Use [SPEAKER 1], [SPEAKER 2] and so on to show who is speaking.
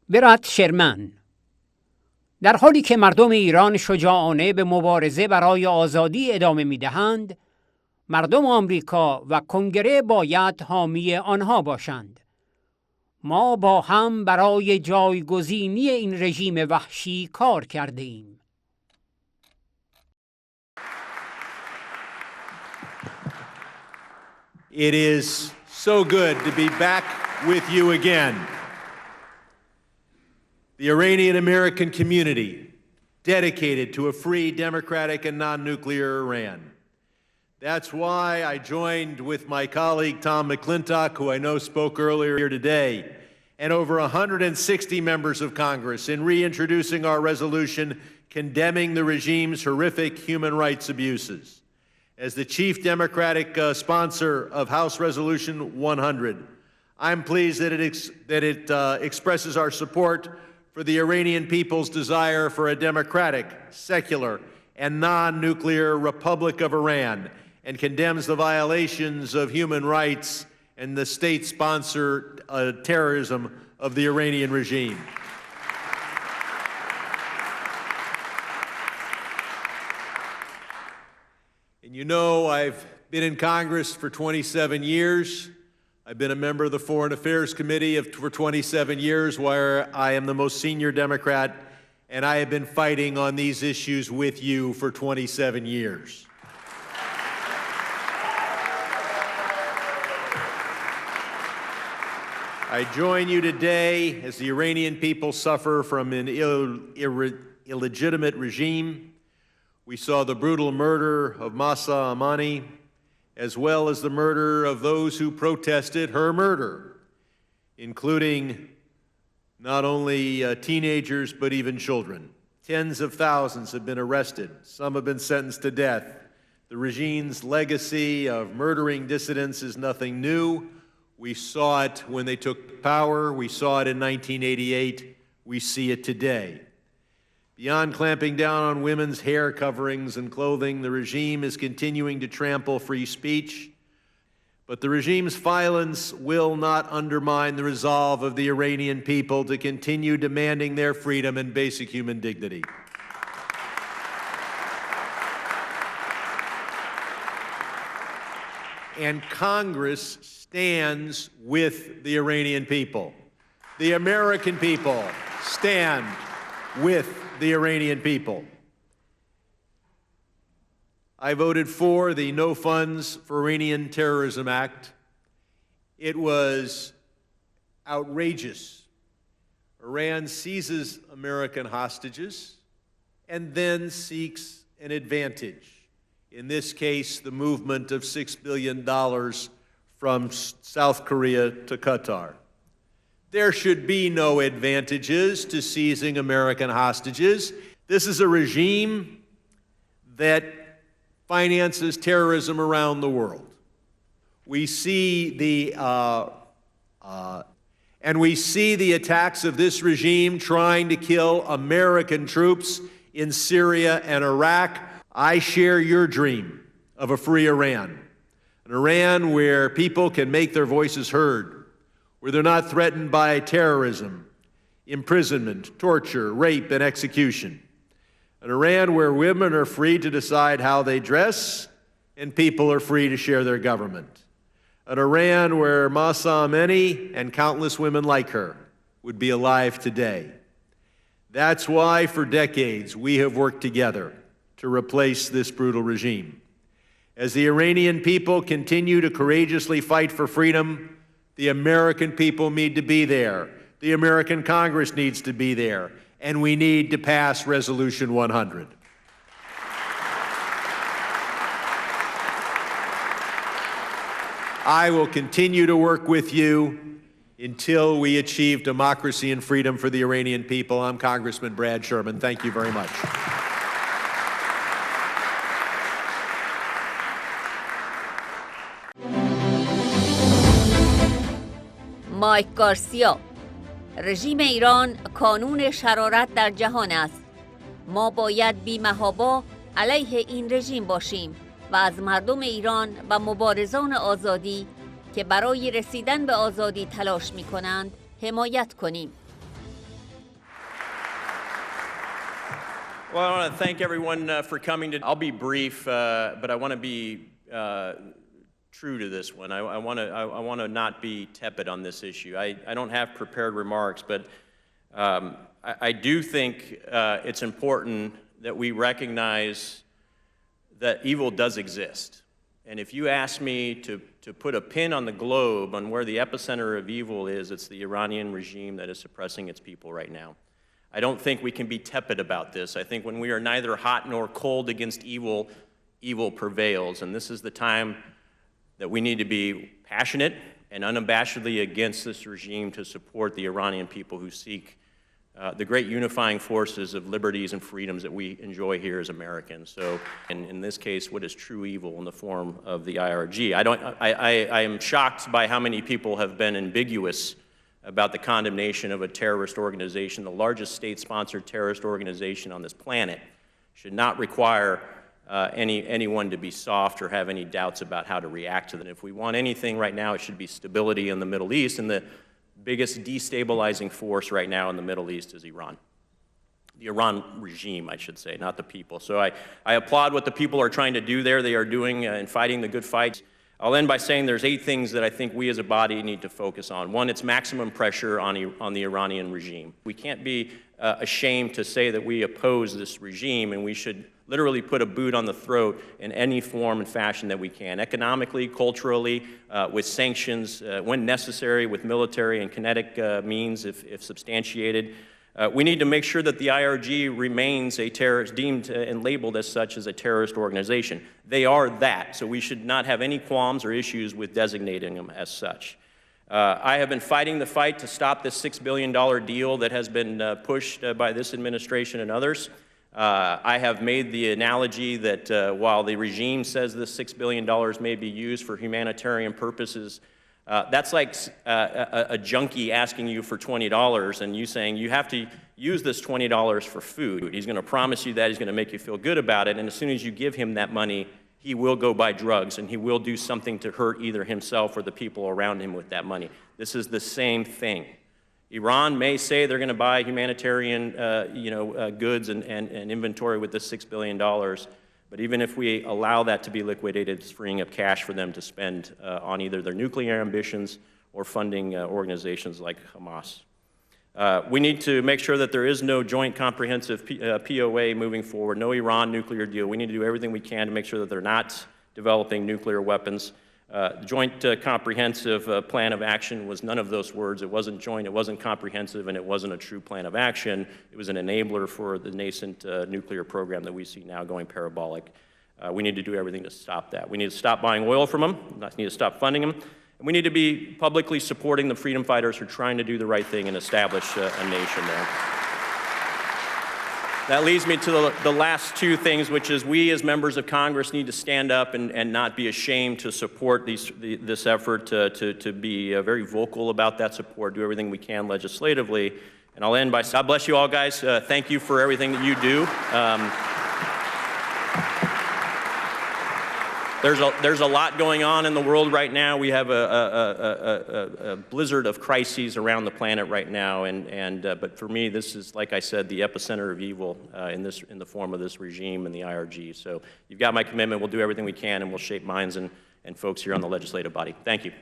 [SPEAKER 1] برات شرمن. در حالی که مردم ایران شجاعانه به مبارزه برای آزادی ادامه می‌دهند، مردم آمریکا و کنگره باید حامی آنها باشند. ما با هم برای جایگزینی این رژیم وحشی کار کرده ایم.
[SPEAKER 2] It is so good to be back with you again. The Iranian-American community dedicated to a free, democratic, and non-nuclear Iran. That's why I joined with my colleague Tom McClintock, who I know spoke earlier today, and over 160 members of Congress in reintroducing our resolution condemning the regime's horrific human rights abuses. As the chief Democratic sponsor of House Resolution 100, I'm pleased that it expresses our support for the Iranian people's desire for a democratic, secular, and non-nuclear Republic of Iran, and condemns the violations of human rights and the state-sponsored terrorism of the Iranian regime. And you know, I've been in Congress for 27 years. I've been a member of the Foreign Affairs Committee for 27 years, where I am the most senior Democrat, and I have been fighting on these issues with you for 27 years. I join you today as the Iranian people suffer from an illegitimate regime. We saw the brutal murder of Mahsa Amini, as well as the murder of those who protested her murder, including not only teenagers, but even children. Tens of thousands have been arrested. Some have been sentenced to death. The regime's legacy of murdering dissidents is nothing new. We saw it when they took power. We saw it in 1988. We see it today. Beyond clamping down on women's hair coverings and clothing, the regime is continuing to trample free speech. But the regime's violence will not undermine the resolve of the Iranian people to continue demanding their freedom and basic human dignity. And Congress stands with the Iranian people. The American people stand with the Iranian people. I voted for the No Funds for Iranian Terrorism Act. It was outrageous. Iran seizes American hostages and then seeks an advantage. In this case, the movement of $6 billion from South Korea to Qatar. There should be no advantages to seizing American hostages. This is a regime that finances terrorism around the world. We see the attacks of this regime trying to kill American troops in Syria and Iraq. I share your dream of a free Iran, an Iran where people can make their voices heard, where they're not threatened by terrorism, imprisonment, torture, rape, and execution. An Iran where women are free to decide how they dress and people are free to share their government. An Iran where Mahsa Amini and countless women like her would be alive today. That's why for decades we have worked together to replace this brutal regime. As the Iranian people continue to courageously fight for freedom, the American people need to be there. The American Congress needs to be there. And we need to pass Resolution 100. I will continue to work with you until we achieve democracy and freedom for the Iranian people. I'm Congressman Brad Sherman. Thank you very much.
[SPEAKER 3] مایک گارسیا: رژیم ایران کانون شرارت در جهان است. ما باید بی‌محابا علیه این رژیم باشیم و از مردم ایران و مبارزان آزادی که برای رسیدن به آزادی تلاش می‌کنند حمایت کنیم.
[SPEAKER 4] Well, I want to thank everyone for coming. I'll be brief, but I want to be true to this one. I want to not be tepid on this issue. I don't have prepared remarks, but I do think it's important that we recognize that evil does exist. And if you ask me to put a pin on the globe on where the epicenter of evil is, it's the Iranian regime that is suppressing its people right now. I don't think we can be tepid about this. I think when we are neither hot nor cold against evil, evil prevails. And this is the time that we need to be passionate and unabashedly against this regime to support the Iranian people who seek the great unifying forces of liberties and freedoms that we enjoy here as Americans. So, in this case, what is true evil in the form of the IRG? I am shocked by how many people have been ambiguous about the condemnation of a terrorist organization. The largest state-sponsored terrorist organization on this planet should not require anyone to be soft or have any doubts about how to react to them. If we want anything right now, it should be stability in the Middle East, and the biggest destabilizing force right now in the Middle East is Iran. The Iran regime, I should say, not the people. So I applaud what the people are trying to do there. They are doing and fighting the good fight. I'll end by saying there's 8 things that I think we as a body need to focus on. One, it's maximum pressure on the Iranian regime. We can't be ashamed to say that we oppose this regime, and we should literally put a boot on the throat in any form and fashion that we can, economically, culturally, with sanctions, when necessary, with military and kinetic means if substantiated. We need to make sure that the IRG remains a terrorist, deemed and labeled as such as a terrorist organization. They are that, so we should not have any qualms or issues with designating them as such. I have been fighting the fight to stop this $6 billion deal that has been pushed by this administration and others. I have made the analogy that while the regime says this $6 billion may be used for humanitarian purposes, that's like a junkie asking you for $20 and you saying you have to use this $20 for food. He's going to promise you that, he's going to make you feel good about it, and as soon as you give him that money, he will go buy drugs and he will do something to hurt either himself or the people around him with that money. This is the same thing. Iran may say they're going to buy humanitarian goods and inventory with this $6 billion, but even if we allow that to be liquidated, it's freeing up cash for them to spend on either their nuclear ambitions or funding organizations like Hamas. We need to make sure that there is no joint comprehensive POA moving forward, no Iran nuclear deal. We need to do everything we can to make sure that they're not developing nuclear weapons. The joint comprehensive plan of action was none of those words. It wasn't joint, it wasn't comprehensive, and it wasn't a true plan of action. It was an enabler for the nascent nuclear program that we see now going parabolic. We need to do everything to stop that. We need to stop buying oil from them. We need to stop funding them. And we need to be publicly supporting the freedom fighters who are trying to do the right thing and establish a nation there. That leads me to the last 2 things, which is we as members of Congress need to stand up and not be ashamed to support this effort, to be very vocal about that support, do everything we can legislatively. And I'll end by saying, God bless you all, guys. Thank you for everything that you do. There's a lot going on in the world right now. We have a blizzard of crises around the planet right now, but for me, this is, like I said, the epicenter of evil in the form of this regime and the IRG. So you've got my commitment. We'll do everything we can, and we'll shape minds and folks here on the legislative body. Thank you.